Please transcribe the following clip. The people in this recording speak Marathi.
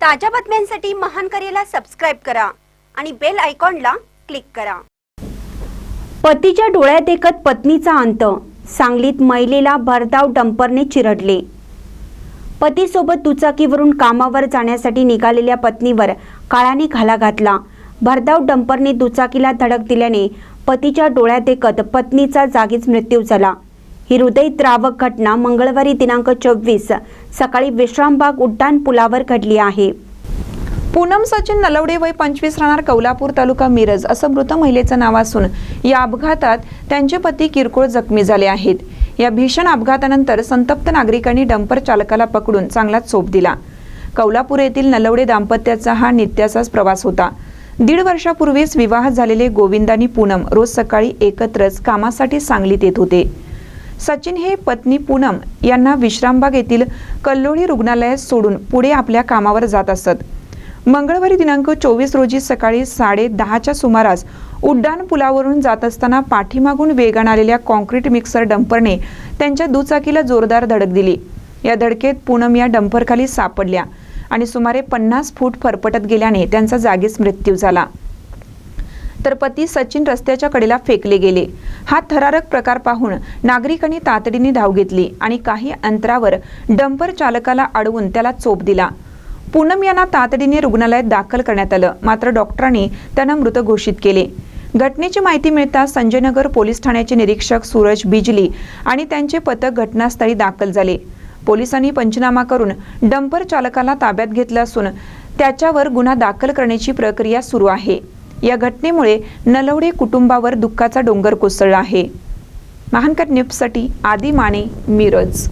ताज्या बातम्यांसाठी महान करेला सबस्क्राइब करा आणि बेल आयकॉनला क्लिक करा। पतीच्या डोळ्यात देखत पत्नीचा अंत, सांगलीत महिलेला भरधाव डंपरने चिरडले। पतीसोबत दुचाकीवरून कामावर जाण्यासाठी निघालेल्या पत्नीवर काळाने घाला घातला। भरधाव डंपरने दुचाकीला धडक दिल्याने पतीच्या डोळ्यात देखत पत्नीचा जागीच मृत्यू झाला। ही हृदयद्रावक घटना मंगळवारी दिनांक 24 सकाळी विश्रामबाग उड्डाण पुलावर घडली आहे। पूनम सचिन नलवडे वय 25 राहणार कौलापूर तालुका मिरज असं मृत महिलेचं नाव असून या अपघातात त्यांचे पती किरकोळ जखमी झाले आहेत। या भीषण अपघातानंतर संतप्त नागरिकांनी डंपर चालकाला पकडून चांगला चोप दिला। कौलापूर येथील नलवडे दाम्पत्याचा हा नित्याचाच प्रवास होता। 1.5 वर्षापूर्वीच विवाह झालेले गोविंद आणि पूनम रोज सकाळी एकत्रच कामासाठी सांगलीत येत होते। सचिन हे पत्नी पूनम यांना विश्रामबाग येथील कल्लोळी रुग्णालयात सोडून पुढे आपल्या कामावर जात असत। मंगळवारी दिनांक 24 रोजी सकाळी 10:30च्या सुमारास उड्डाण पुलावरून जात असताना पाठीमागून वेगाने आलेल्या कॉन्क्रीट मिक्सर डंपरने त्यांच्या दुचाकीला जोरदार धडक दिली। या धडकेत पूनम या डंपरखाली सापडल्या आणि सुमारे 50 फूट फरफटत गेल्याने त्यांचा जागीच मृत्यू झाला। तर पती सचिन रस्त्याच्या कडेला फेकले गेले। हा थरारक प्रकार पाहून नागरिकांनी तातडीने धाव घेतली आणि काही अंतरावर डंपर चालकाला अडवून त्याला चोप दिला। पूनम यांना तातडीने रुग्णालयात दाखल करण्यात आलं, मात्र डॉक्टरांनी त्यांना मृत घोषित केले। घटनेची माहिती मिळताच संजयनगर पोलीस ठाण्याचे निरीक्षक सूरज बिजली आणि त्यांचे पथक घटनास्थळी दाखल झाले। पोलिसांनी पंचनामा करून डंपर चालकाला ताब्यात घेतलं असून त्याच्यावर गुन्हा दाखल करण्याची प्रक्रिया सुरू आहे। या घटनेमुळे नलवडे कुटुंबावर दुःखाचा डोंगर कोसळला आहे। महानकर न्यूजसाठी आदी माने, मिरज।